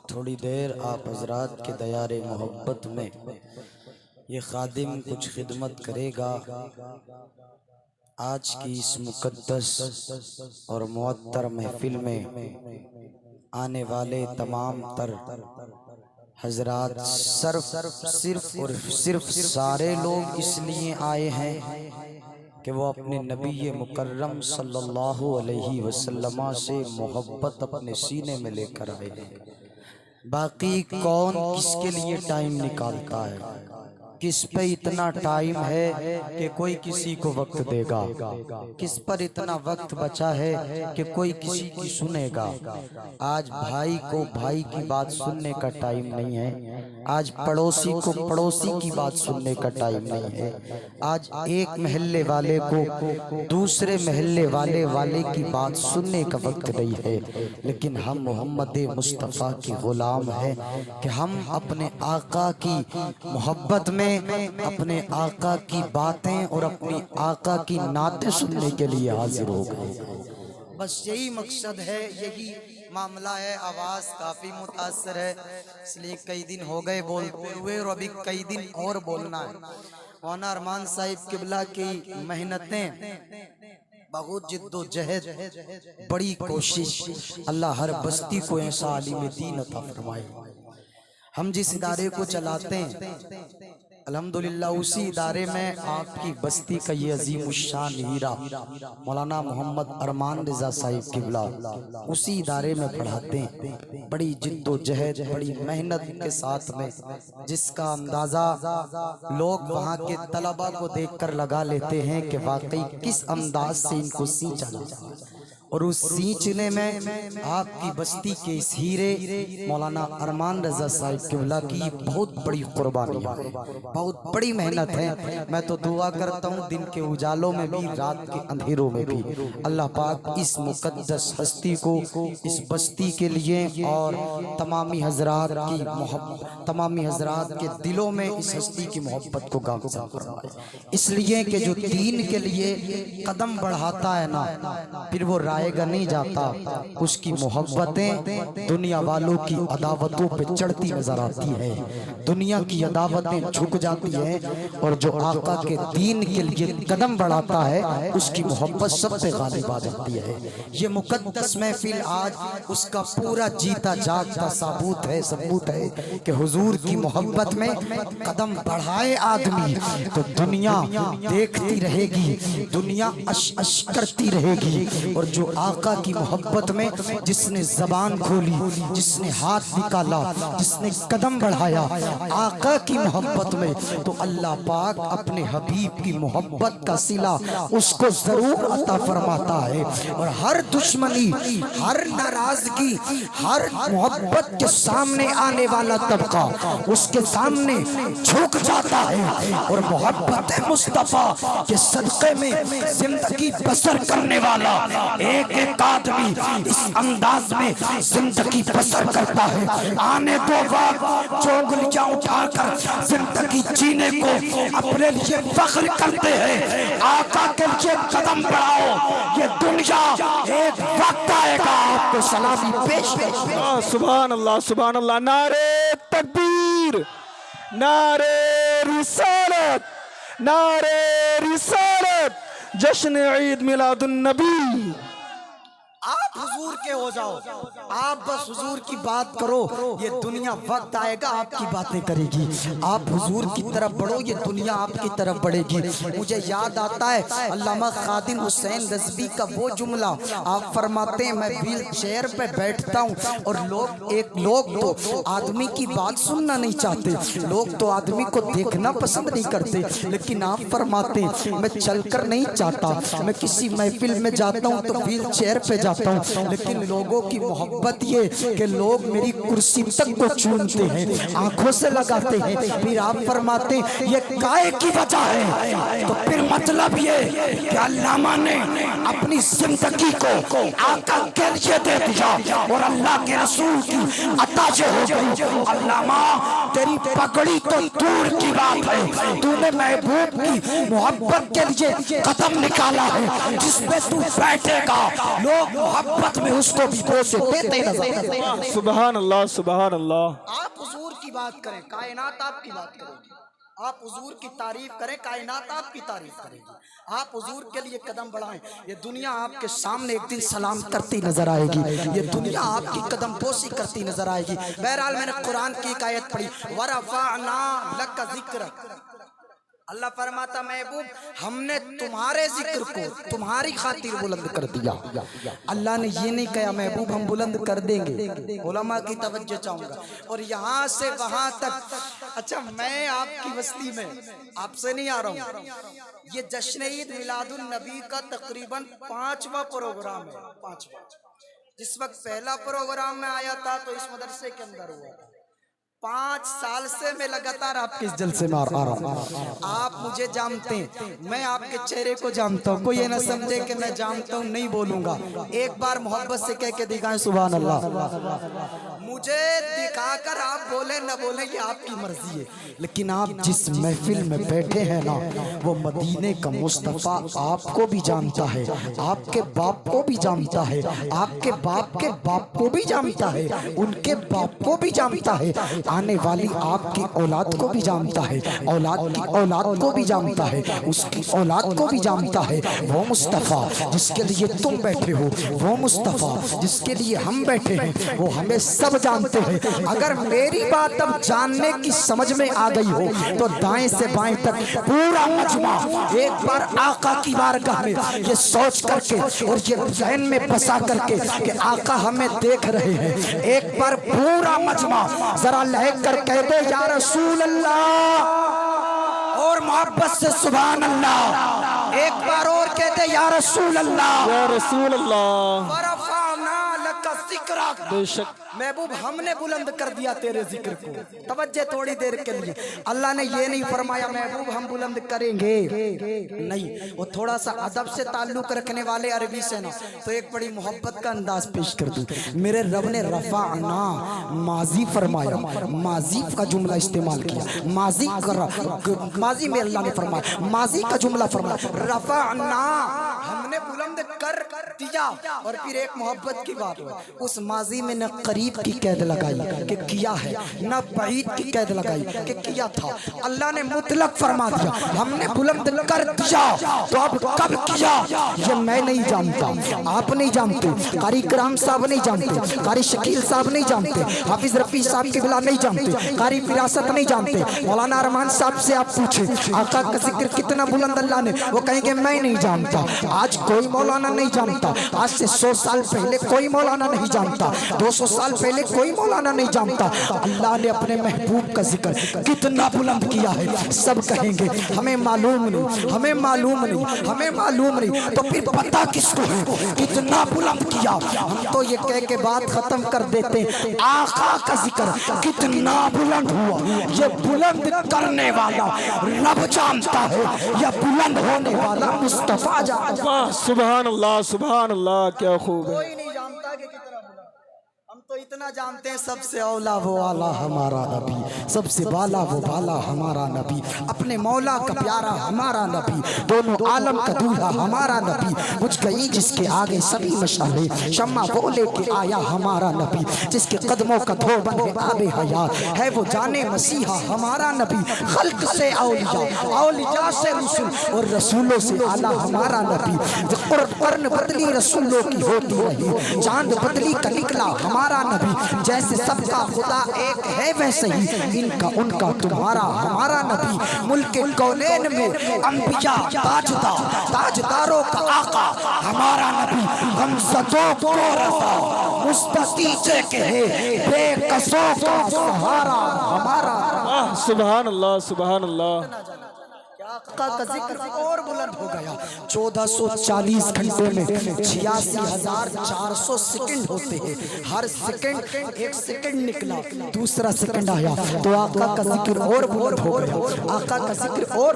تھوڑی دیر آپ حضرات کے دیار محبت میں یہ خادم کچھ خدمت کرے گا۔ آج کی اس مقدس اور معطر محفل میں آنے والے تمام تر حضرات صرف اور صرف سارے لوگ اس لیے آئے ہیں کہ وہ اپنے نبی مکرم صلی اللہ علیہ وسلم سے محبت اپنے سینے میں لے کر آئے ہیں۔ باقی کون کس کے لیے ٹائم نکالتا ہے؟ کس پہ اتنا ٹائم ہے کہ کوئی کسی کو وقت دے گا؟ کس پر اتنا وقت بچا ہے کہ کوئی کسی کی سنے گا؟ آج بھائی کو بھائی کی بات سننے کا ٹائم نہیں ہے، آج پڑوسی کو پڑوسی کی بات سننے کا ٹائم نہیں ہے، آج ایک محلے والے کو دوسرے محلے والے کی بات سننے کا وقت نہیں ہے۔ لیکن ہم محمد مصطفیٰ کے غلام ہیں کہ ہم اپنے آقا کی محبت میں اپنے آقا کی باتیں اور اپنی آقا کی نعتیں سننے کے لیے حاضر ہو گئے۔ بس یہی مقصد ہے، یہی معاملہ ہے۔ آواز کافی متاثر ہے، اس لیے کئی دن ہو گئے بولتے ہوئے اور ابھی کئی دن اور بولنا ہے۔ مولانا ارمان صاحب قبلہ کی محنتیں، بہت جد و جہد، بڑی کوشش، اللہ ہر بستی کو ایسا عالم دین عطا فرمائے۔ ہم جس ادارے کو چلاتے ہیں الحمدللہ اسی ادارے میں آپ کی بستی کا یہ عظیم الشان ہیرا مولانا محمد ارمان رضا صاحب قبلہ اسی ادارے میں پڑھاتے ہیں۔ بڑی جد و جہد، بڑی محنت کے ساتھ میں، جس کا اندازہ لوگ وہاں کے طلبہ کو دیکھ کر لگا لیتے ہیں کہ واقعی کس انداز سے ان کو سینچا جاتا ہے۔ اور اس سینچنے میں آپ کی بستی کے اس ہیرے مولانا ارمان رضا صاحب قبلہ کی بہت بڑی قربانی ہے، بہت بڑی محنت ہے۔ میں تو دعا کرتا ہوں دن کے اجالوں میں بھی، رات کے اندھیروں میں بھی، اللہ پاک اس مقدس ہستی کو، اس بستی کے لیے اور تمامی حضرات کی محبت، تمامی حضرات کے دلوں میں اس ہستی کی محبت کو گامزن فرمائے۔ اس لیے کہ جو دین کے لیے قدم بڑھاتا ہے نا، پھر وہ رائے گا نہیں جاتا، اس کی محبتیں دنیا والوں کی عداوتوں پہ چڑھتی نظر آتی ہے، دنیا کی عداوتیں جھک جاتی ہیں، اور جو آقا کے دین کے لیے قدم بڑھاتا ہے اس کی محبت سب پہ غالب آ جاتی ہے۔ یہ مقدس محفل آج اس کا پورا جیتا جاگتا ثبوت ہے کہ حضور کی محبت میں قدم بڑھائے آدمی تو دنیا دیکھتی رہے گی، دنیا اش کرتی رہے گی، اور جو آقا کی محبت میں جس نے زبان کھولی، جس نے ہاتھ نکالا، جس نے قدم بڑھایا آقا کی محبت میں، تو اللہ پاک اپنے حبیب کی محبت کا صلہ اس کو ضرور عطا فرماتا ہے، اور ہر دشمنی، ہر ناراضگی، ہر محبت کے سامنے آنے والا طبقہ اس کے سامنے جھک جاتا ہے، اور محبت مصطفیٰ کے صدقے میں زندگی بسر کرنے والا ایک ایک آدمی اس انداز میں زندگی بسر کرتا ہے۔ آنے دو وقت جو انگلیاں اٹھا کر زندگی جینے کو اپنے لیے فخر کرتے ہیں، آقا کے لیے قدم بڑھاؤ، یہ دنیا ایک وقت آئے گا آپ کو سلامی پیش کرے۔ سبحان اللہ، سبحان اللہ، نعرہ تکبیر، نعرہ رسالت، نعرہ رسالت، جشن عید میلاد النبی۔ آپ حضور کے ہو جاؤ، آپ بس حضور کی بات کرو، یہ دنیا وقت آئے گا آپ کی باتیں کرے گی۔ آپ حضور کی طرف بڑھو، یہ دنیا آپ کی طرف بڑھے گی۔ مجھے یاد آتا ہے علامہ خادم حسین رضوی کا وہ جملہ، آپ فرماتے ہیں میں ویل چیئر پہ بیٹھتا ہوں اور لوگ تو آدمی کی بات سننا نہیں چاہتے، لوگ تو آدمی کو دیکھنا پسند نہیں کرتے، لیکن آپ فرماتے ہیں میں چل کر نہیں چاہتا، میں کسی محفل میں جاتا ہوں تو ویل چیئر پہ جاتا ہوں، لیکن لوگوں کی محبت یہ کہ لوگ میری کرسی تک کو چونتے ہیں، آنکھوں سے لگاتے ہیں۔ پھر آپ فرماتے ہیں یہ کائے کی وجہ ہے، تو پھر مطلب یہ کہ علامہ نے اپنی زندگی کو آقا کے لیے دے دیا اور اللہ کے رسول کی عطا جو ہو گئی۔ علامہ تیری پگڑی تو دور کی بات ہے، تو نے محبوب کی محبت کے لیے قدم نکالا ہے، جس پہ تو بیٹھے گا لوگ محبت موت میں اس کو بھی بوسے دیتے نظر آئیں گے۔ سبحان اللہ سبحان اللہ۔ آپ حضور کی بات کریں، کائنات آپ کی بات کرے گی۔ آپ حضور کی تعریف کریں، کائنات آپ کی تعریف کرے گی۔ آپ حضور کے لیے قدم بڑھائیں، یہ دنیا آپ کے سامنے ایک دن سلام کرتی نظر آئے گی، یہ دنیا آپ کی قدم بوسی کرتی نظر آئے گی۔ بہرحال میں نے قرآن کی ایک آیت پڑھی، وَرَفَعْنَا لَكَ ذِكْرَكَ، اللہ فرماتا محبوب ہم نے تمہارے ذکر کو تمہاری خاطر بلند کر دیا۔ اللہ نے یہ نہیں کہا محبوب ہم بلند کر دیں گے، علماء کی توجہ چاہوں گا، اور یہاں سے وہاں تک۔ اچھا میں آپ کی بستی میں آپ سے نہیں آ رہا ہوں، یہ جشن عید میلاد النبی کا تقریباً 5واں پروگرام ہے، 5واں۔ جس وقت پہلا پروگرام میں آیا تھا تو اس مدرسے کے اندر ہوا تھا۔ 5 سال سے میں لگاتار آپ کے اس جلسے میں آ رہا ہوں، آپ مجھے جانتے ہیں، میں آپ کے چہرے کو جانتا ہوں، کوئی یہ نہ سمجھے کہ میں جانتا ہوں نہیں بولوں گا، ایک بار محبت سے کہہ کے دکھائیں سبحان اللہ۔ مجھے دکھا کر آپ بولیں نہ بولیں یہ آپ کی مرضی ہے، لیکن آپ جس محفل میں بیٹھے ہیں نا وہ مدینے کا مصطفیٰ آپ کو بھی جانتا ہے، آپ کے باپ کو بھی جانتا ہے، آپ کے باپ کے باپ کو بھی جانتا ہے، ان کے باپ کو بھی جانتا ہے، آنے والی آپ کی اولاد کو بھی جانتا ہے، اولاد کی اولاد کو بھی جانتا ہے، اس کی اولاد کو بھی جانتا ہے۔ وہ مصطفیٰ جس کے لیے تم بیٹھے ہو، وہ مصطفیٰ جس کے لیے ہم بیٹھے ہیں، وہ ہمیں سب جانتے ہیں۔ اگر میری بات اب جاننے کی سمجھ میں آ گئی ہو تو دائیں سے بائیں تک پورا مجمع ایک بار آقا کی بارگاہ میں یہ سوچ کر کے اور یہ ذہن میں بسا کر کے کہ آقا ہمیں دیکھ رہے ہیں، ایک بار پورا مجمع ذرا لہک کر کہہ دے یا رسول اللہ، اور محبت سے سبحان اللہ، ایک بار اور کہہ دے یا رسول اللہ، یا رسول اللہ۔ ورفعنا لک ذکرک، بے شک محبوب ہم نے بلند کر دیا تیرے ذکر کو۔ توجہ تھوڑی دیر کے لیے، اللہ نے یہ نہیں فرمایا محبوب ہم بلند کریں گے، نہیں، وہ تھوڑا سا ادب سے تعلق رکھنے والے عربی سے نا تو ایک بڑی محبت کا انداز پیش کر دوں۔ میرے رب نے رفعنا ماضی فرمایا، ماضی کا جملہ استعمال کیا، ماضی میں اللہ نے فرمایا، ماضی کا جملہ فرمایا، رفعنا ہم نے بلند کر دیا، اور پھر ایک محبت کی بات ہو، اس ماضی میں نہ قریب کی قید لگائی کہ کیا ہے، نہ بعید کی قید لگائی کہ کیا تھا، اللہ نے مطلق فرما دیا ہم نے بلند کر دیا۔ تو اب کب کیا یہ میں نہیں جانتا، آپ نہیں جانتے، قاری کرام صاحب نہیں جانتے، قاری شکیل صاحب نہیں جانتے، حافظ رفیع صاحب کے بلا نہیں جانتے، قاری فراست نہیں جانتے، مولانا ارمان صاحب سے آپ پوچھیں آقا کا ذکر کتنا بلند اللہ نے، وہ کہیں گے میں نہیں جانتا۔ آج کوئی مولانا نہیں جانتا، آج سے 100 سال پہلے کوئی مولانا نہیں جانتا، 200 سال پہلے کوئی مولانا نہیں جانتا۔ اللہ نے اپنے محبوب کا ذکر کتنا بلند کیا ہے، سب کہیں گے ہمیں معلوم نہیں، ہمیں معلوم نہیں، ہمیں معلوم نہیں، تو پھر پتہ کس کو ہے کتنا بلند کیا۔ ہم تو یہ کہہ کے بات ختم کر دیتے ہیں آقا کا ذکر کتنا بلند ہوا، یہ بلند کرنے والا رب جانتا ہے، یہ بلند ہونے والا مصطفیٰ جانتا ہے۔ سبحان اللہ سبحان اللہ، کیا خوب ہے۔ کوئی نہیں جانتا کہ کتنا بلند، ہم تو اتنا جانتے ہیں سب سے اولا وہ آلہ ہمارا نبی، سب سے بالا وہ بالا ہمارا نبی، اپنے مولا کا پیارا ہمارا نبی، دونوں عالم کا دولہا ہمارا نبی، بجھ گئی جس کے آگے سبھی مشعلیں، شمع وہ لے کے آیا ہمارا نبی، جس کے قدموں کا دھوبن ہے آب حیات، ہے وہ جانے مسیحا ہمارا نبی، خلق سے اولیاء، اولیاء سے رسول، اور رسولوں سے اعلیٰ ہمارا نبی، قرن بدلی رسولوں کی ہوتی رہی، چاند بدلی کا نکلا ہمارا نبی، جیسے سب کا خدا ایک ہے ویسے ہی ان کا ان کا تمہارا ہمارا نبی، ملک کونین میں انبیاء تاجدار، تاجداروں کا آقا ہمارا نبی، غمزدوں کو رفع مستطیچے کے ہے، بے قصوں کا سہارا ہمارا۔ سبحان اللہ سبحان اللہ۔ آقا کا ذکر اور بلند ہو گیا، 1440 گھنٹے میں 86,400 سیکنڈ ہوتے ہیں، ہر سیکنڈ ایک سیکنڈ نکلا دوسرا سیکنڈ آیا، تو آقا کا ذکر اور بلند ہو گیا، آقا کا ذکر اور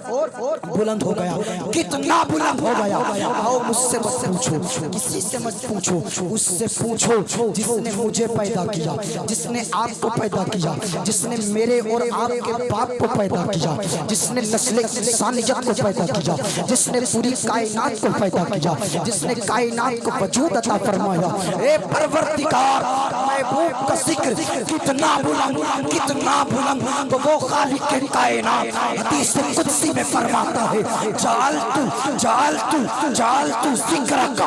بلند ہو گیا۔ کتنا بلند ہو گیا؟ آؤ مجھ سے مت پوچھو، کسی سے مت پوچھو، اس سے پوچھو جس نے مجھے پیدا کیا، جس نے آپ کو پیدا کیا، جس نے میرے اور آپ کے باپ کو پیدا کیا، جس نے نسل انسانیت کو پیدا کیا، جس نے پوری کائنات کو پیدا کیا، جس نے کائنات کو وجود عطا فرمایا، اے پروردگار محبوب کا ذکر کتنا بلند وہ خالق کائنات حدیث قدسی میں فرماتا ہے جعلت ذکرک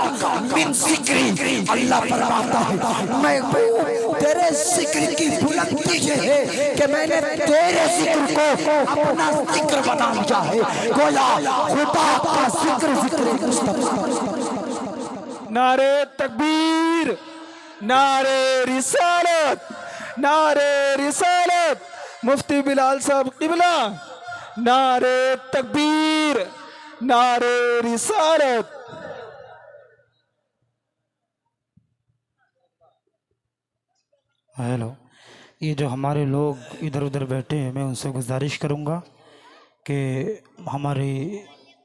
من ذکری، اللہ فرماتا ہے محبوب تیرے ذکر کی بلندی یہ ہے کہ میں نے تیرے ذکر کو اپنا ذکر بنا لیا ہے، گویا خدا کا ذکر مصطفیٰ۔ نعرے تکبیر، نعرے رسالت، نعرے رسالت، مفتی بلال صاحب قبلہ، نعرے تکبیر، نعرے رسالت۔ ہیلو، یہ جو ہمارے لوگ ادھر ادھر بیٹھے ہیں، میں ان سے گزارش کروں گا کہ ہماری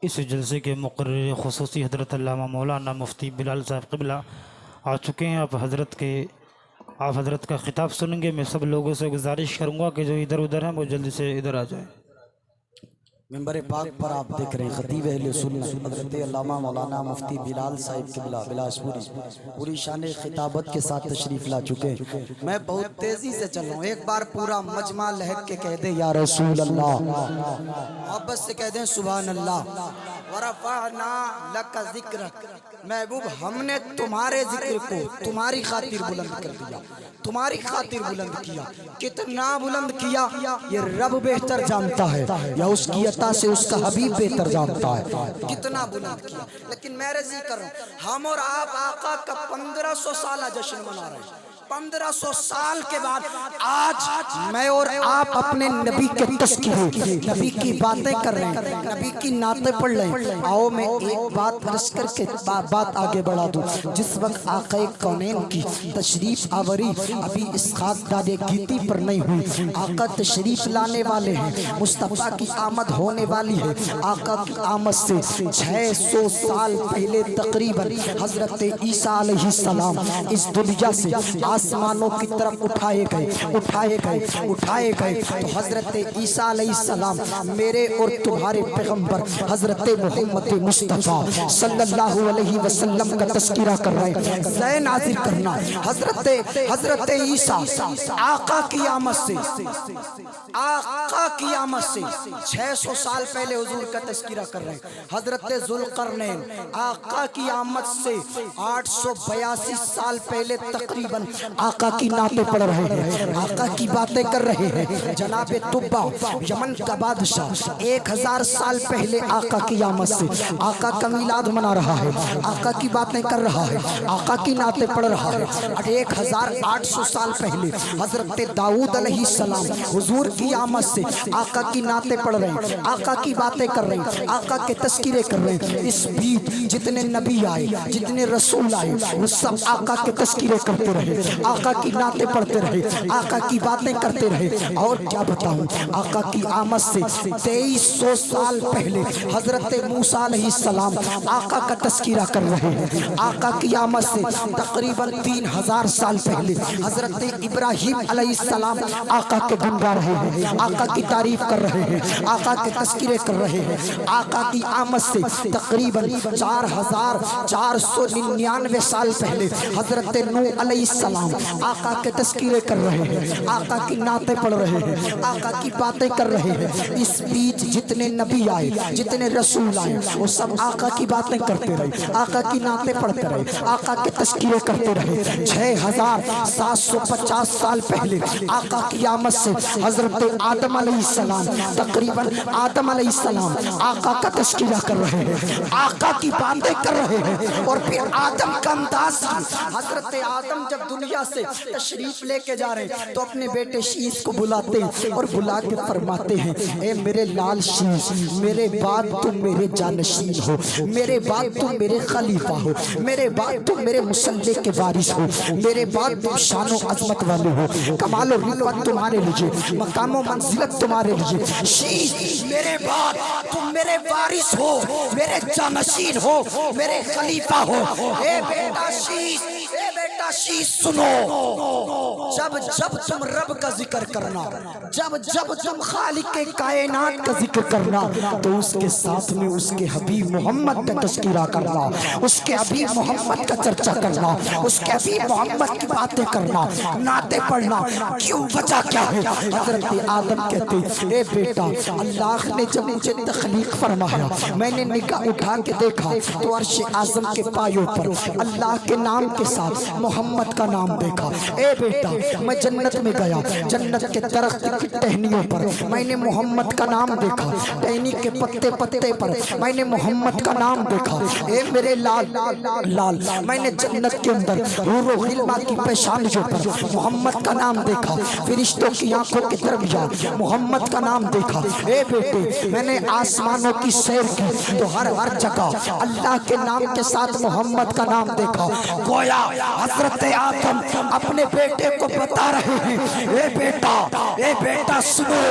اس جلسے کے مقرر خصوصی حضرت علامہ مولانا مفتی بلال صاحب قبلہ آ چکے ہیں۔ آپ حضرت کا خطاب سنیں گے۔ میں سب لوگوں سے گزارش کروں گا کہ جو ادھر ادھر ہیں وہ جلدی سے ادھر آ جائیں۔ منبر پاک پر آپ دیکھ رہے ہیں خطیب اہل سنت حضرت علامہ مولانا مفتی بلال صاحب قبلہ بلاسپوری پوری شان خطابت کے ساتھ تشریف لا چکے ہیں۔ میں بہت تیزی سے چل رہا ہوں، ایک بار پورا مجمع لہک کے کہہ دیں یا رسول اللہ، محبت سے کہہ دیں سبحان اللہ۔ ورفعنا لک ذکرک، محبوب ہم نے تمہارے ذکر کو تمہاری خاطر بلند کر دیا، تمہاری خاطر بلند کیا۔ کتنا بلند کیا یہ رب بہتر جانتا ہے، یا اس کی عطا سے اس کا حبیب بہتر جانتا ہے کتنا بلند کیا۔ لیکن میں رضی کر رہا ہوں، ہم اور آپ آقا کا 1500 سالہ جشن منا رہے ہیں۔ 1500 سال کے بعد آج میں اور آپ اپنے نبی کے تذکرے، نبی کی باتیں کر رہے ہیں، نبی کی نعتیں پڑھ رہے ہیں۔ آؤ میں ایک بات عرض کر کے بات آگے بڑھا دوں۔ جس وقت آقا کونین کی تشریف آوری ابھی اسحاق دادے گیتی پر نہیں ہوئی، آقا تشریف لانے والے ہیں، مصطفیٰ کی آمد ہونے والی ہے۔ آقا کی آمد سے 600 سال پہلے تقریباً حضرت عیسیٰ علیہ السلام اس دنیا سے آسمانوں کی طرف اٹھائے گئے تو حضرت عیسیٰ علیہ السلام میرے اور تمہارے پیغمبر حضرت محمد مصطفیٰ صلی اللہ علیہ وسلم کا تذکرہ کر رہے ہیں۔ زین حاضر کرنا حضرت عیسیٰ آقا کی آمد سے 600 سال پہلے حضور کا تذکرہ کر رہے ہیں۔ حضرت ذوالقرنین آقا کی آمد سے 882 سال پہلے تقریباً آقا کی نعتیں پڑھ رہے ہیں، آقا کی باتیں کر رہے ہیں۔ جناب طبا یمن کا بادشاہ 1000 سال پہلے آقا کی آمد سے آقا کا میلاد منا رہا ہے، آقا کی باتیں کر رہا ہے، آقا کی نعتیں پڑھ رہا ہے۔ 1800 سال پہلے حضرت داؤد علیہ السلام حضور کی آمد سے آقا کی نعتیں پڑھ رہے ہیں، آقا کی باتیں کر رہے ہیں، آقا کے تذکرے کر رہے ہیں۔ اس بیچ جتنے نبی آئے، جتنے رسول آئے، وہ سب آقا کے تذکرے کرتے رہے، آقا کی نعتیں پڑھتے رہے، آقا کی باتیں کرتے رہے۔ اور کیا بتاؤں، آقا کی آمد سے 2300 سال پہلے حضرت موسیٰ علیہ السلام آقا کا تذکرہ کر رہے ہیں۔ آقا کی آمد سے تقریباً 3000 سال پہلے حضرت ابراہیم علیہ السلام آقا کے گن گا رہے ہیں، آقا کی تعریف کر رہے ہیں، آقا کے تذکرے کر رہے ہیں۔ آقا کی آمد سے تقریباً 4499 سال پہلے حضرت نوح علیہ السلام آقا کے تذکرے کر رہے ہیں، آقا کی نعتیں پڑھ رہے ہیں، آقا کی باتیں کر رہے ہیں۔ اس بیچ جتنے نبی آئے، جتنے رسول آئے، وہ سب آقا کی باتیں کرتے رہے، آقا کی نعتیں پڑھتے رہے، آقا کے تذکرے کرتے رہے۔ 6750 سال پہلے آقا کی آمد سے حضرت آدم علیہ السلام تقریباً آدم علیہ السلام آقا کا تذکرہ کر رہے ہیں، آقا کی باتیں کر رہے ہیں۔ اور پھر آدم کا انداز، حضرت آدم جب دنیا سے تشریف لے کے جا رہے ہیں تو اپنے بیٹے شیش کو بلاتے ہیں اور بلا کے فرماتے ہیں، اے میرے لال شیش، میرے بعد تم میرے جانشین ہو، میرے بعد تم میرے خلیفہ ہو، میرے بعد تم میرے مسلح کے وارث ہو، میرے بعد تم شان و عظمت والے ہو، کمال و رفعت تمہارے لیے، مقام و منزلت تمہارے لیے۔ شیش میرے بعد تم میرے وارث ہو، میرے جانشین ہو، میرے خلیفہ ہو۔ اے بیٹا شیش، اے بیٹا شیش سنو، جب جب تم رب کا ذکر کرنا، جب جب تم خالق کائنات کا ذکر کرنا، تو اس کے ساتھ میں اس کے حبیب محمد کا تذکرہ کرنا، اس کے حبیب محمد کا چرچا کرنا، اس کے حبیب محمد کی باتیں کرنا، نعتیں پڑھنا۔ کیوں؟ وجہ کیا ہے؟ حضرت آدم کہتے اے بیٹا، اللہ نے جب مجھے تخلیق فرمایا، میں نے نگاہ اٹھا کے دیکھا تو عرش اعظم کے پایوں پر اللہ کے نام کے ساتھ محمد کا نام دیکھا۔ اے بیٹا، میں جنت میں گیا، جنت کے درخت کی ٹہنیوں پر میں نے محمد کا نام دیکھا، ٹہنی کے پتے پتے پر میں نے محمد کا نام دیکھا۔ اے میرے لال لال، میں نے جنت کے اندر حور و غلمان کی پیشانیوں پر محمد کا نام دیکھا، فرشتوں کی آنکھوں کے درمیان محمد کا نام دیکھا۔ اے بیٹے، میں نے آسمانوں کی سیر کی تو ہر جگہ اللہ کے نام کے ساتھ محمد کا نام دیکھا۔ گویا حضرت آدم اپنے بیٹے کو بتا رہے ہیں اے بیٹا سنو،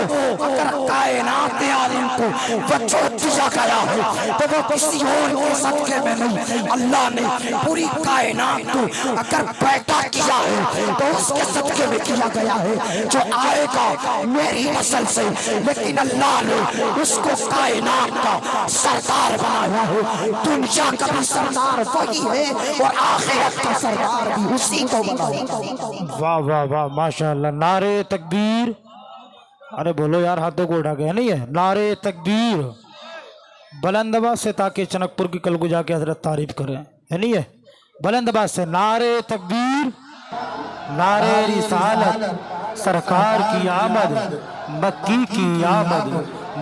اگر کائنات عالم کو وجود دیا گیا ہے تو وہ کسی اور کے صدقے میں نہیں، اللہ نے پوری کائنات کو اگر پیدا کیا ہے تو اس کے صدقے میں کیا گیا ہے، جو آئے گا میری نسل سے، لیکن اللہ نے اس کو کائنات کا سردار بنایا ہے۔ دنیا کا بھی سردار وہی ہے اور آخرت کا سردار بھی اسی کو بنایا۔ واہ واہ واہ، ماشاءاللہ، نعرے تکبیر۔ ارے بولو یار، ہاتھوں کو اٹھا کے، ہے نہیں ہے؟ نعرے تکبیر بلند آواز سے، تاکہ چنک پور کی کل کو جا کے حضرت تعریف کریں، ہے نہیں ہے؟ بلند آواز سے نعرے تکبیر، نعرے رسالت، سرکار کی آمد، مکی کی آمد،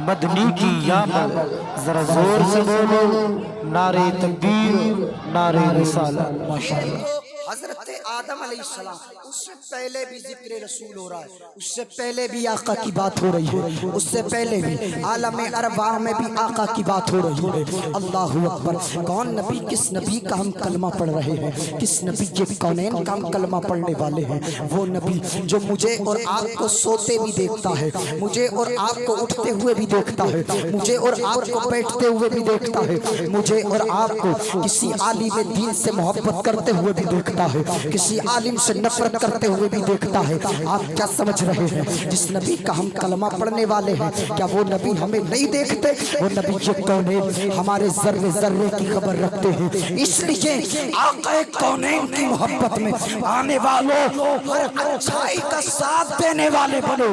مدنی کی آمد، ذرا زور سے بولو، نعرے تکبیر، نعرے رسالت۔ ماشاءاللہ۔ حضرت آدم علیہ السلام، اس سے پہلے بھی ذکر رسول ہو رہا ہے، اس سے پہلے بھی آقا کی بات ہو رہی ہے، اس سے پہلے بھی عالم ارواح میں بھی آقا کی بات ہو رہی ہے۔ اللہ اکبر۔ کون نبی، کس نبی کا ہم کلمہ پڑھ رہے ہیں؟ کس نبی کے کونین کا ہم کلمہ پڑھنے والے ہیں؟ وہ نبی جو مجھے اور آپ کو سوتے بھی دیکھتا ہے، مجھے اور آپ کو اٹھتے ہوئے بھی دیکھتا ہے، مجھے اور آپ کو بیٹھتے ہوئے بھی دیکھتا ہے، مجھے اور آپ کو کسی عالم دین سے محبت کرتے ہوئے بھی دیکھتا ہے، کسی عالم سے نفرت کرتے ہوئے بھی دیکھتا ہے۔ آپ کیا سمجھ رہے ہیں؟ جس نبی کا ہم کلمہ پڑھنے والے ہیں، کیا وہ نبی ہمیں نہیں دیکھتے؟ وہ نبی یہ کونین ہمارے ذرے ذرے کی خبر رکھتے ہیں۔ اس لیے آقا کونین کی محبت میں آنے والوں، ہر اچھائی کا ساتھ دینے والے بنو،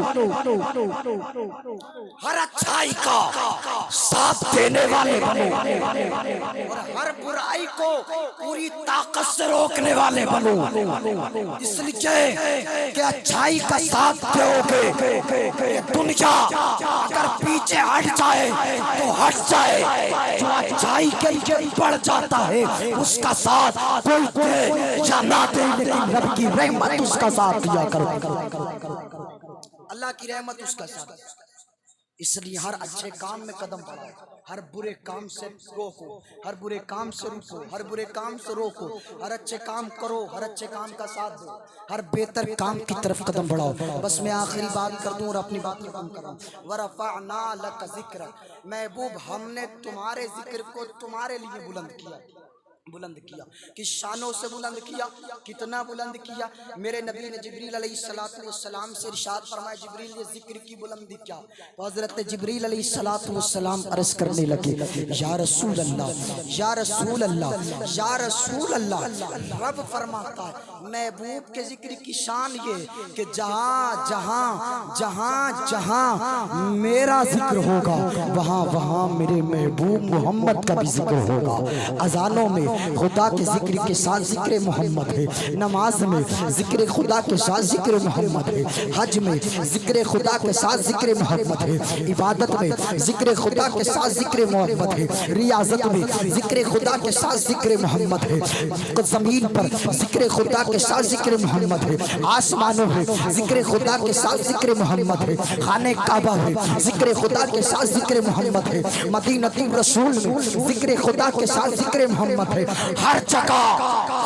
ہر اچھائی کا ساتھ دینے والے بنو، اور ہر برائی کو پوری طاقت سے روکنے والے بنو۔ اس لیے کہ اچھائی کا ساتھ دو گے، دنیا اگر پیچھے ہٹ جائے تو ہٹ جائے، جو اچھائی کے لیے بڑھ جاتا ہے اس کا ساتھ کوئی دے یا نہ دے، لیکن رب کی رحمت اس کا ساتھ دیا کرو، اللہ کی رحمت اس کا ساتھ۔ اس لیے ہر اچھے کام میں قدم بڑھاؤ، ہر برے کام سے روکو، ہر برے کام سے روکو، ہر برے کام سے روکو، ہر اچھے کام کرو، ہر اچھے کام کا ساتھ دو، ہر بہتر کام کی طرف قدم بڑھاؤ۔ بس میں آخری بات کر دوں اور اپنی بات ختم کروں۔ وَرَفَعْنَا لَكَ ذِكْرَكَ، محبوب ہم نے تمہارے ذکر کو تمہارے لیے بلند کیا، بلند کیا، کس شانوں سے بلند کیا، کتنا بلند کیا؟ میرے نبی نے جبریل علیہ السلام سے ارشاد فرمایا، جبریل یہ ذکر کی بلندی کیا؟ تو حضرت جبریل علیہ السلام عرض کرنے لگے، یا رسول اللہ، یا رسول اللہ، یا رسول اللہ، رب فرماتا ہے محبوب کے ذکر کی شان یہ کہ جہاں جہاں جہاں جہاں میرا ذکر ہوگا وہاں وہاں میرے محبوب محمد کا بھی ذکر ہوگا۔ اذانوں میں خدا کے ذکر کے ساتھ ذکر محمد ہے، نماز میں ذکر خدا کے ساتھ ذکر محمد ہے، حج میں ذکر خدا کے ساتھ ذکر محمد ہے، عبادت میں ذکر خدا کے ساتھ ذکر محمد ہے، ریاضت میں ذکر خدا کے ساتھ ذکر محمد ہے، زمین پر ذکر خدا کے ساتھ ذکر محمد ہے، آسمانوں میں ذکر خدا کے ساتھ ذکر محمد ہے، خانہ کعبہ میں ذکر خدا کے ساتھ ذکر محمد ہے، مدینہ رسول میں ذکر خدا کے ساتھ ذکر محمد ہے، ہر جگہ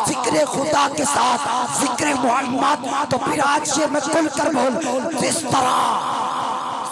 ذکر خدا کے ساتھ ذکر محمد۔ تو پھر آج یہ میں کھل کر بول، جس طرح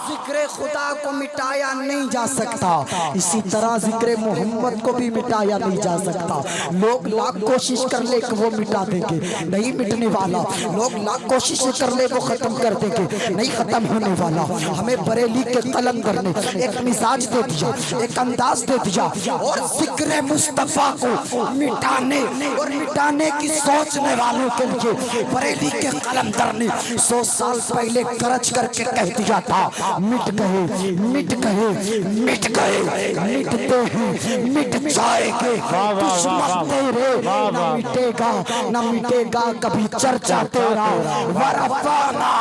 ذکر خدا کو مٹایا نہیں جا سکتا، اسی طرح ذکر محمد کو بھی مٹایا نہیں جا سکتا۔ لوگ لاکھ کوشش کر لے کہ وہ مٹا دیں گے، نہیں مٹنے والا۔ لوگ لاکھ کوشش کر لے وہ ختم کر دیں گے، نہیں ختم ہونے والا۔ ہمیں بریلی کے قلندر نے ایک مزاج دے دیا، ایک انداز دے دیا، اور ذکر مصطفیٰ کو مٹانے کی سوچنے والوں کے لیے بریلی کے قلندر نے 100 سال پہلے گرج کر کے کہہ دیا تھا، مٹ گئے، مٹ گئے، مٹ گئے، مٹتے ہیں، مٹ جائے گے دشمن تیرے، نہ مٹے گا، نہ مٹے گا کبھی چرچا تیرا۔ ورفعنا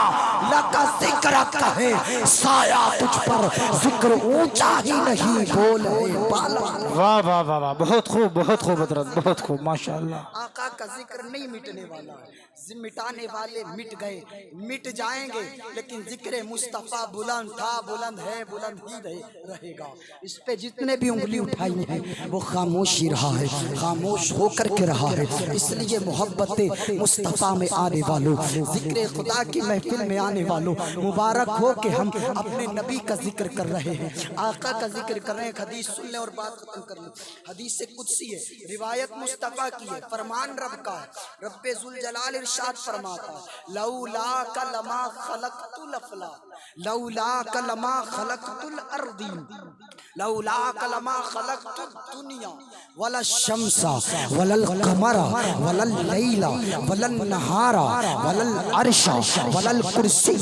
لک ذکرک ہے سایہ تجھ پر ذکر اونچا ہی نہیں بولے بالا۔ واہ واہ واہ واہ، بہت خوب، بہت خوب حضرت، بہت خوب، ماشاءاللہ۔ آقا کا ذکر نہیں مٹنے والا ہے، مٹانے والے مٹ گئے، مٹ جائیں گے، لیکن ذکر مصطفیٰ بلند تھا، بلند ہے، بلند ہی رہے گا۔ اس پہ جتنے بھی انگلی اٹھائی ہیں وہ خاموش ہی رہا ہے، خاموش ہو کر کے رہا ہے۔ اس لیے محبت مصطفیٰ میں آنے والوں، ذکر خدا کی محفل میں آنے والوں، مبارک ہو کہ ہم اپنے نبی کا ذکر کر رہے ہیں، آقا کا ذکر کر رہے ہیں۔ حدیث سن لیں اور بات ختم کر لیں۔ حدیث قدسی ہے، روایت مصطفیٰ کی ہے، فرمان رب کا ہے۔ رب ذوالجلال ارشاد فرماتا ہے، لولاک لما خلقت الافلاک، لولاک لما خلقت الارضین، لولاک لما خلقت الدنیا ولا الشمس ولا القمر ولا اللیل ولا النہار ولا العرش ولا الکرسی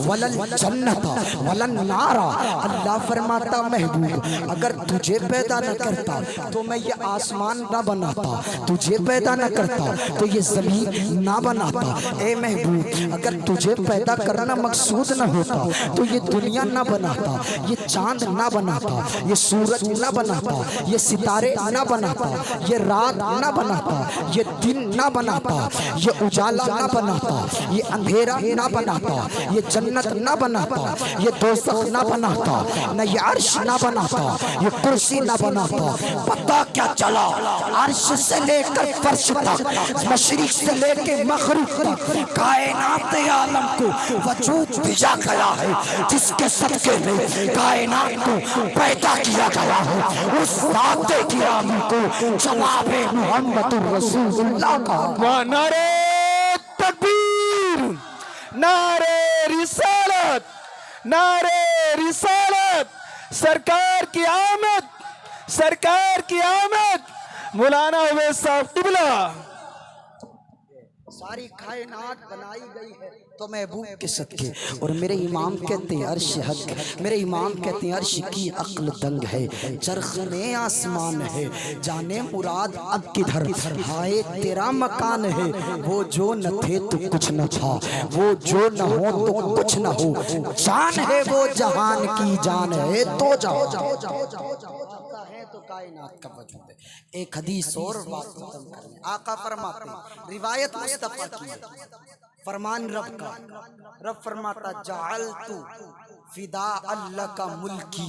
ولا الجنت ولا النار۔ اللہ فرماتا محبوب اگر تجھے پیدا نہ کرتا تو میں یہ آسمان نہ بناتا، تجھے پیدا نہ کرتا تو یہ زمین نہ بناتا۔ اے محبوب اگر تجھے پیدا کرنا مقصود نہ ہوتا تو یہ دنیا نہ بناتا، یہ چاند نہ بناتا، یہ سورج نہ بناتا، یہ ستارے نہ بناتا، یہ رات نہ بناتا، یہ دن نہ بناتا، یہ اجالا نہ بناتا، یہ اندھیرا نہ بناتا، یہ جنت نہ بناتا، یہ دوزخ نہ بناتا، نہ یہ عرش نہ بناتا، یہ کرسی نہ بناتا۔ پتہ کیا چلا عرش سے لے کر فرش تک، مشرق سے لے کے مغرب تک کائنات عالم کو وجود دیا گیا ہے، جس کے صدقے میں کائنات کو پیدا کیا گیا ہے، اس ذات گرامی کو جناب محمد الرسول اللہ کا نعرہ تکبیر، نعرہ رسالت، نعرہ رسالت، سرکار کی آمد، سرکار کی آمد، مولانا اویس صاحب قبلہ۔ ساری کائنات بنائی گئی ہے تو محبوب کے صدقے، اور میرے امام کہتے ہیں عرش حق، میرے امام کہتے ہیں عرش کی عقل دنگ ہے، چرخ میں آسمان ہے، جانے مراد اب کدھر، ہائے تیرا مکان ہے، وہ جو نہ تھے تو کچھ نہ تھا، وہ جو نہ ہو تو کچھ نہ ہو، جان ہے وہ جہان کی جان ہے تو جاؤ ہے تو کائنات کا وجود ہے۔ ایک حدیث اور بات ختم کریں، آقا فرماتے ہیں، روایت مصطفیٰ کی ہے، فرمان رب کا، رب فرماتا جعلت فداء لک ملکی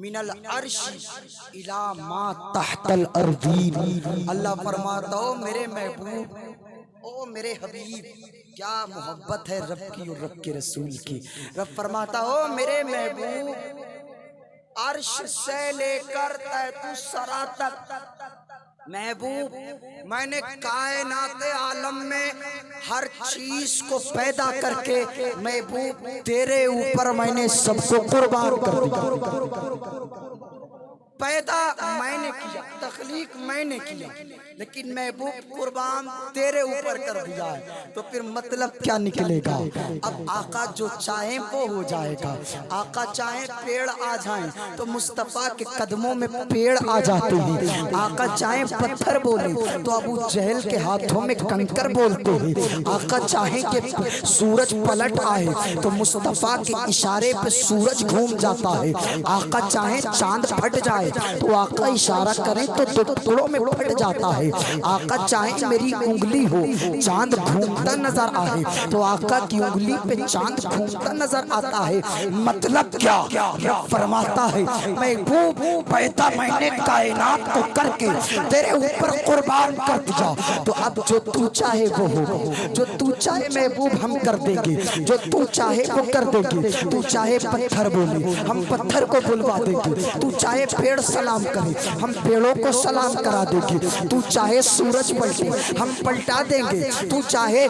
من العرش الی ما تحت الارضین۔ اللہ فرماتا ہو میرے محبوب، او میرے حبیب، کیا محبت ہے رب کی اور رب کے رسول کی۔ رب فرماتا ہو میرے محبوب عرش سے لے کر تحت الثری تک، محبوب میں نے کائنات عالم میں ہر چیز کو پیدا کر کے محبوب تیرے اوپر میں نے سب کو قربان کر دیا۔ پیدا میں نے کیا، تخلیق میں نے کیا، لیکن محبوب قربان تیرے اوپر کر دیا ہے، تو پھر مطلب کیا نکلے گا؟ اب آقا جو چاہیں وہ ہو جائے گا، آقا چاہیں پیڑ آ جائیں تو مصطفیٰ کے قدموں میں پیڑ آ جاتے ہیں، آقا چاہیں پتھر بولیں تو ابو جہل کے ہاتھوں میں کنکر بولتے ہیں، آقا چاہیں کہ سورج پلٹ آئے تو مصطفیٰ کے اشارے پہ سورج گھوم جاتا ہے، آقا چاہیں چاند پھٹ جائے جائے تو آقا اشارہ کریں تو دو ٹکڑوں میں پھٹ جاتا ہے. آقا چاہیں میری انگلی ہو چاند گھومتا نظر آئے تو آقا کی انگلی پہ چاند گھومتا نظر آتا ہے. مطلب کیا؟ رب فرماتا ہے محبوب پیدا میں نے کائنات کو کر کے تیرے اوپر قربان کر دیا تو اب جو تو چاہے وہ ہو. جو تو چاہے محبوب ہم کر دیں گے, جو تو چاہے وہ کر دیں گے. تو چاہے پتھر بولے ہم پتھر کو بلوا دیں گے. تو چاہے پیڑ سلام کرے ہم پیڑوں کو سلام کرا دیں گے. تو چاہے سورج پلٹے ہم پلٹا دیں گے. تو چاہے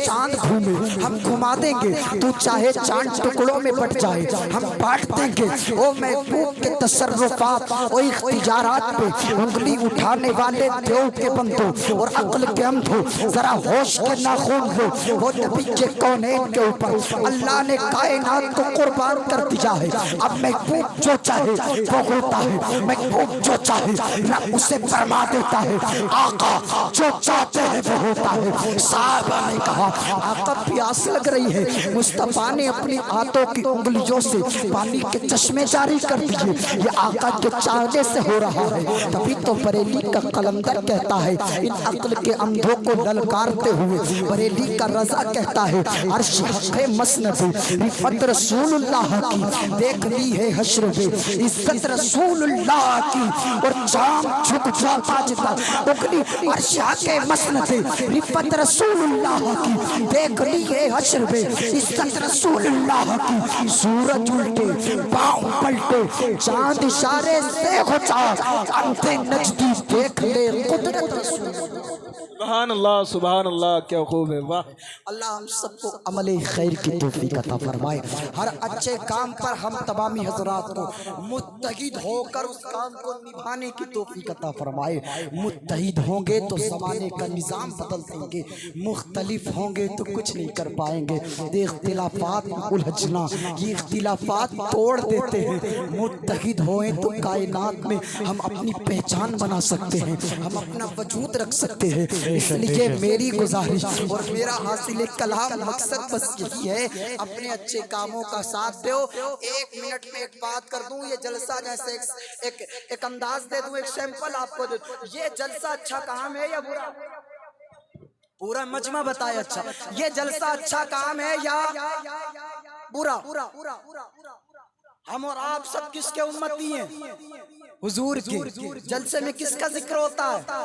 چاند گھومے ہم گھما دیں گے. تو چاہے چاند ٹکڑوں میں بٹ جائے ہم بانٹ دیں گے. او محبوب کے تصرفات اور اختیارات پہ انگلی اٹھانے والے دیو کے بندوں اور عقل کے اندھو ذرا ہوش کے ناخن لو. وہ نبی کے کونین کے اوپر اللہ نے کائنات کو قربان کر دیا ہے. اب محبوب جو چاہے وہ ہوتا ہے. محبوب جو چاہے رب اسے فرما دیتا ہے. آقا جو چاہتے ہیں وہ ہوتا ہے. صحابہ نے کہا آقا پیاس لگ رہی ہے. مصطفیٰ نے اپنی ہاتھوں کی انگلیوں سے پانی کے چشمے جاری کر دیے. یہ آقا کے چاہنے سے ہو رہا ہے. تبھی تو بریلی کا قلندر کہتا ہے ان عقل کے اندھوں کو للکارتے ہوئے بریلی کا رضا کہتا ہے عرش حق مسند رفت رسول اللہ کی دیکھ لی ہے حشر میں عزت رسول اللہ کی اور جام جھک جاتا جتا اگلی عرش حق مسند رفت رسول اللہ کی دیکھ لی ہے حشر میں عزت رسول اللہ کی. سورج الٹے پاؤں پلٹے چاند اشارے سے ہوتا انتے نجدی دیکھ لے قدرت رسول. سبحان اللہ سبحان اللہ کیا خوب ہے. واہ اللہ ہم سب کو عمل خیر کی توفیق عطا فرمائے. ہر اچھے کام پر ہم تمامی حضرات کو متحد ہو کر اس کام کو نبھانے کی توفیق عطا فرمائے. متحد ہوں گے تو زمانے کا نظام بدل دیں گے, مختلف ہوں گے تو کچھ نہیں کر پائیں گے. اختلافات الجھنا یہ اختلافات توڑ دیتے ہیں. متحد ہوئیں تو کائنات میں ہم اپنی پہچان بنا سکتے ہیں, ہم اپنا وجود رکھ سکتے ہیں. اس لیے میری گزارش اور میرا حاصل کلام مقصد بس یہی ہے اپنے اچھے کاموں کا ساتھ دو. ایک منٹ میں ایک بات کر دوں, یہ جلسہ جیسے ایک انداز دے دوں, ایک سیمپل آپ کو دے دوں. یہ جلسہ اچھا کام ہے یا برا؟ پورا مجمع بتائے اچھا. یہ جلسہ اچھا کام ہے یا برا؟ ہم اور آپ سب کس کے امتی ہیں؟ حضور کی. جلسے میں کس کا ذکر ہوتا ہے؟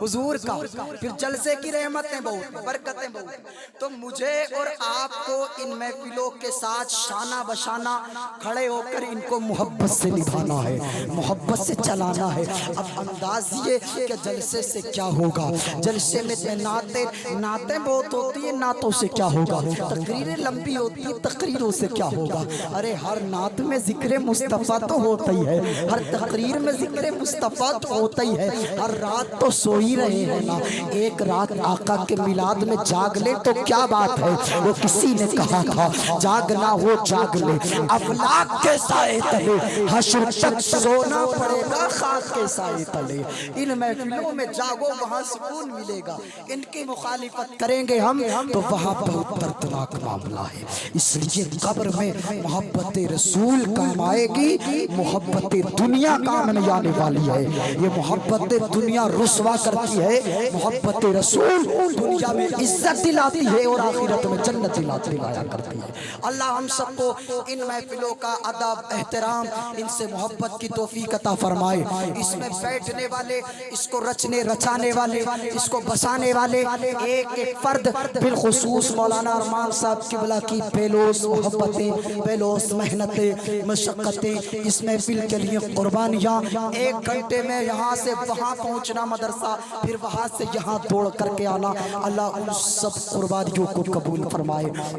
حضور کا. پھر جلسے کی رحمتیں بہت, برکتیں بہت. تو مجھے اور آپ کو ان محفلوں کے ساتھ شانہ بشانہ کھڑے ہو کر ان کو محبت سے نبھانا ہے, محبت سے چلانا ہے. اب انداز یہ کہ جلسے سے کیا ہوگا. جلسے میں نعتیں بہت ہوتی ہیں, نعتوں سے کیا ہوگا. تقریریں لمبی ہوتی ہیں, تقریروں سے کیا ہوگا. ارے ہر نعت میں ذکر مصطفیٰ تو ہوتا ہی ہے, ہر تقریر میں ذکر مصطفیٰ تو ہوتا ہی ہے. ہر رات تو سو ہی رہے ہیں نا. ایک رات آقا کے میلاد میں جاگ لے تو کیا بات ہے. وہ کسی نے کہا تھا جاگنا وہ جاگ لے, افلاک کے سائے تلے حشر تک سونا پڑے گا خاک کے سائے تلے. ان محفلوں میں جاگو وہاں سکون ملے گا. ان کی مخالفت کریں گے ہم تو وہاں بہت دردناک معاملہ ہے. اس لیے قبر میں محبت رسول کام آئے گی, محبت دنیا کام نہیں آنے والی ہے. یہ محبت دنیا رسوا کرتی ہے, محبت رسول دنیا میں عزت دلاتی ہے اور آخرت میں جنت دلایا کرتی ہے. اللہ ہم سب کو ان محفلوں کا ادب احترام ان سے محبت کی توفیق عطا فرمائے. اس میں بیٹھنے والے, اس کو رچنے رچانے والے, اس کو بسانے والے ایک ایک فرد, بالخصوص مولانا ارمان صاحب قبلہ کی بیلوس محبتیں, بیلوس محنتیں, مشقتیں, اس محفل کے لیے قربانیاں. 1 گھنٹے میں یہاں سے وہاں پہنچنا مدرسہ, پھر وہاں سے یہاں دوڑ کر کے آنا. اللہ ان سب قربانیوں کو قبول فرمائے.